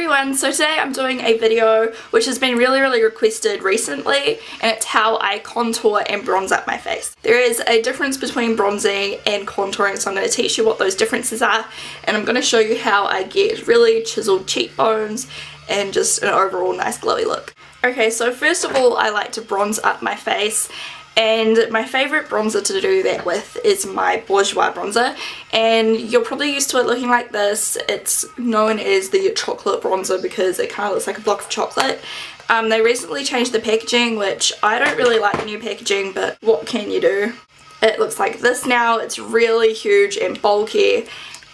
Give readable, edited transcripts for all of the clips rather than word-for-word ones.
everyone, so today I'm doing a video which has been really requested recently, and it's how I contour and bronze up my face. There is a difference between bronzing and contouring, so I'm going to teach you what those differences are, and I'm going to show you how I get really chiseled cheekbones and just an overall nice glowy look. Okay, so first of all I like to bronze up my face. And my favourite bronzer to do that with is my Bourjois bronzer, and you're probably used to it looking like this. It's known as the chocolate bronzer because it kind of looks like a block of chocolate. They recently changed the packaging, which I don't really like the new packaging, but what can you do? It looks like this now. It's really huge and bulky,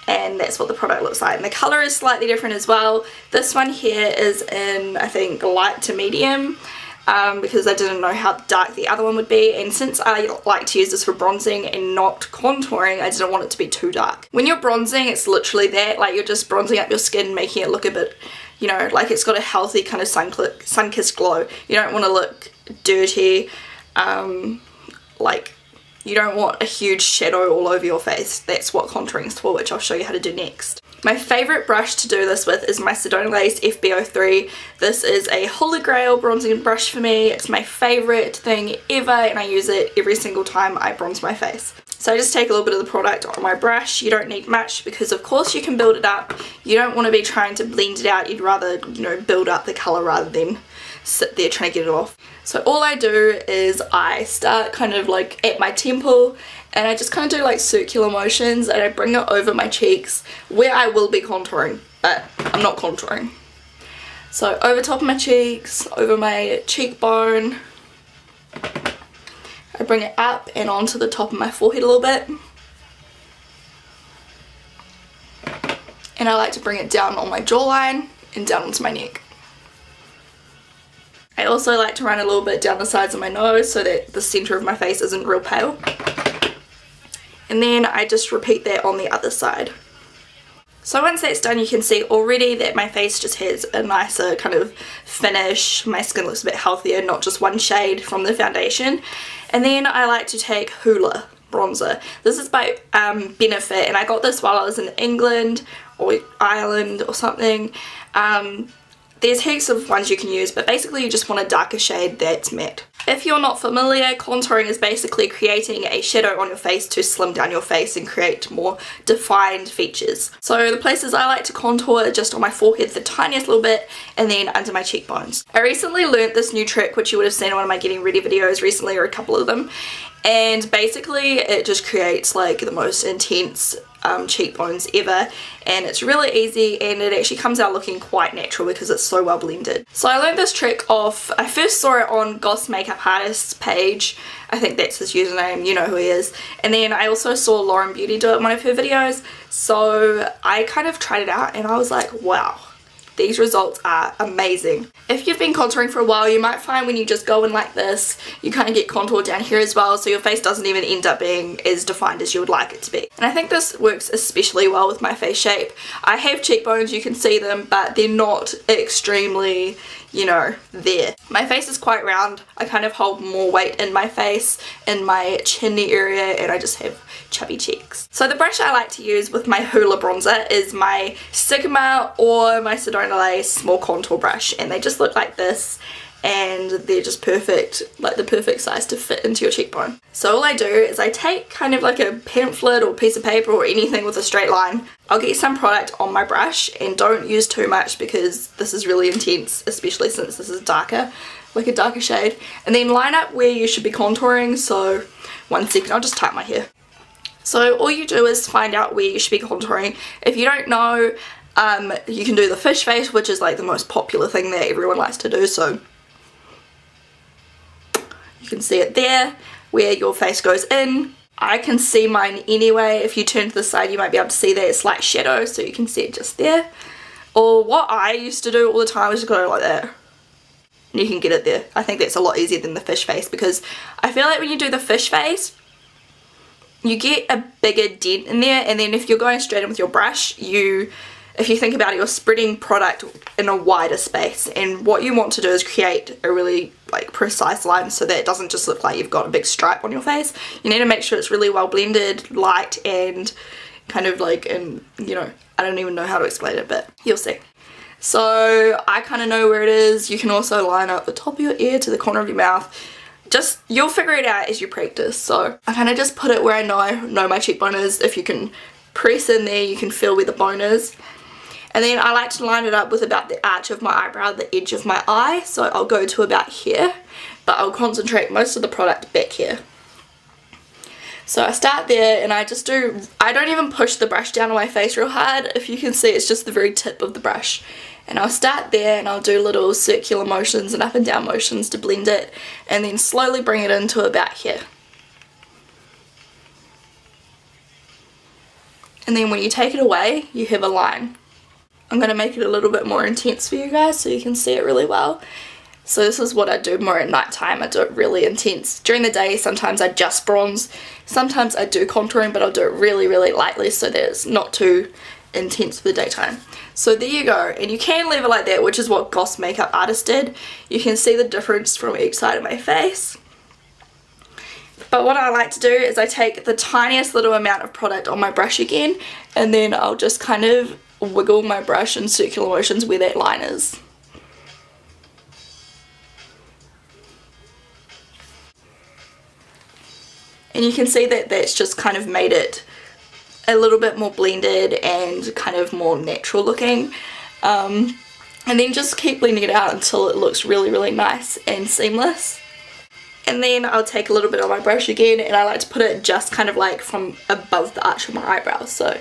and that's what the product looks like. And the colour is slightly different as well. This one here is in, I think, light to medium. Because I didn't know how dark the other one would be, and since I like to use this for bronzing and not contouring, I didn't want it to be too dark. When you're bronzing, it's literally that, like you're just bronzing up your skin, making it look a bit, you know, like it's got a healthy kind of sun-kissed glow. You don't want to look dirty, like you don't want a huge shadow all over your face. That's what contouring is for, which I'll show you how to do next. My favourite brush to do this with is my Sedona Lace FB03. This is a Holy Grail bronzing brush for me. It's my favourite thing ever, and I use it every single time I bronze my face. So I just take a little bit of the product on my brush. You don't need much because of course you can build it up. You don't want to be trying to blend it out. You'd rather, you know, build up the colour rather than sit there trying to get it off. So all I do is I start kind of like at my temple, and I just kind of do like circular motions, and I bring it over my cheeks where I will be contouring, but I'm not contouring. So over top of my cheeks, over my cheekbone, I bring it up and onto the top of my forehead a little bit, and I like to bring it down on my jawline and down onto my neck. I also like to run a little bit down the sides of my nose so that the centre of my face isn't real pale. And then I just repeat that on the other side. So once that's done, you can see already that my face just has a nicer kind of finish. My skin looks a bit healthier, not just one shade from the foundation. And then I like to take Hoola bronzer. This is by Benefit, and I got this while I was in England or Ireland or something. There's heaps of ones you can use, but basically you just want a darker shade that's matte. If you're not familiar, contouring is basically creating a shadow on your face to slim down your face and create more defined features. So the places I like to contour are just on my forehead the tiniest little bit, and then under my cheekbones. I recently learnt this new trick, which you would have seen in one of my getting ready videos recently, or a couple of them, and basically it just creates like the most intense cheekbones ever, and it's really easy, and it actually comes out looking quite natural because it's so well blended. So I learned this trick off, I first saw it on Goss Makeup Artist's page. I think that's his username, you know who he is. And then I also saw Lauren Beauty do it in one of her videos, so I kind of tried it out and I was like, wow, these results are amazing. If you've been contouring for a while, you might find when you just go in like this, you kind of get contour down here as well, so your face doesn't even end up being as defined as you would like it to be. And I think this works especially well with my face shape. I have cheekbones, you can see them, but they're not extremely, you know, there. My face is quite round. I kind of hold more weight in my face, in my chinny area, and I just have chubby cheeks. So the brush I like to use with my Hoola bronzer is my Sigma or my Sedona Lace small contour brush, and they just look like this, and they're just perfect, like the perfect size to fit into your cheekbone. So all I do is I take kind of like a pamphlet or piece of paper or anything with a straight line. I'll get some product on my brush, and don't use too much because this is really intense, especially since this is darker, like a darker shade, and then line up where you should be contouring. So 1 second, I'll just type my hair. So all you do is find out where you should be contouring. If you don't know, you can do the fish face, which is like the most popular thing that everyone likes to do. So you can see it there where your face goes in. I can see mine anyway. If you turn to the side, you might be able to see that slight shadow, so you can see it just there. Or what I used to do all the time is just go like that, and you can get it there. I think that's a lot easier than the fish face, because I feel like when you do the fish face, you get a bigger dent in there, and then if you're going straight in with your brush, if you think about it, you're spreading product in a wider space, and what you want to do is create a really like precise line so that it doesn't just look like you've got a big stripe on your face. You need to make sure it's really well blended, light, and kind of like, and you know, I don't even know how to explain it, but you'll see. so I kind of know where it is. You can also line up the top of your ear to the corner of your mouth. Just, you'll figure it out as you practice. So I kind of just put it where I know my cheekbone is. If you can press in there, you can feel where the bone is. And then I like to line it up with about the arch of my eyebrow, the edge of my eye. So I'll go to about here, but I'll concentrate most of the product back here. So I start there and I don't even push the brush down on my face real hard. If you can see, it's just the very tip of the brush. And I'll start there and I'll do little circular motions and up and down motions to blend it, and then slowly bring it into about here. And then when you take it away, you have a line. I'm going to make it a little bit more intense for you guys so you can see it really well. So this is what I do more at night time. I do it really intense. During the day, sometimes I just bronze. Sometimes I do contouring, but I'll do it really, really lightly so that it's not too intense for the daytime. So there you go. And you can leave it like that, which is what Goss Makeup Artist did. You can see the difference from each side of my face. But what I like to do is I take the tiniest little amount of product on my brush again, and then I'll just kind of wiggle my brush in circular motions where that line is. And you can see that that's just kind of made it a little bit more blended and kind of more natural looking. And then just keep blending it out until it looks really, really nice and seamless. And then I'll take a little bit on my brush again, and I like to put it just kind of like from above the arch of my eyebrows, so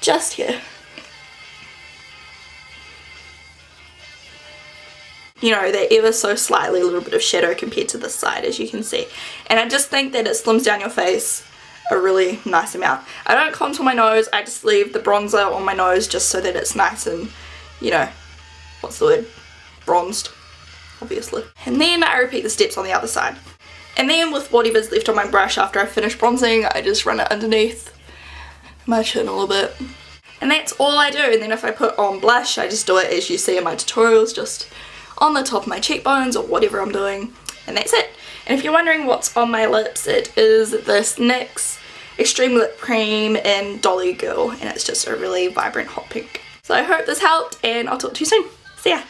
just here. You know, they're ever so slightly a little bit of shadow compared to this side, as you can see. And I just think that it slims down your face a really nice amount. I don't contour my nose, I just leave the bronzer on my nose just so that it's nice and, you know, what's the word, bronzed, obviously. And then I repeat the steps on the other side. And then with whatever's left on my brush after I finish bronzing, I just run it underneath my chin a little bit. And that's all I do. And then if I put on blush, I just do it as you see in my tutorials, just on the top of my cheekbones or whatever I'm doing, and that's it. And if you're wondering what's on my lips, it is this NYX Extreme Lip Cream in Dolly Girl, and it's just a really vibrant hot pink. So I hope this helped, and I'll talk to you soon. See ya!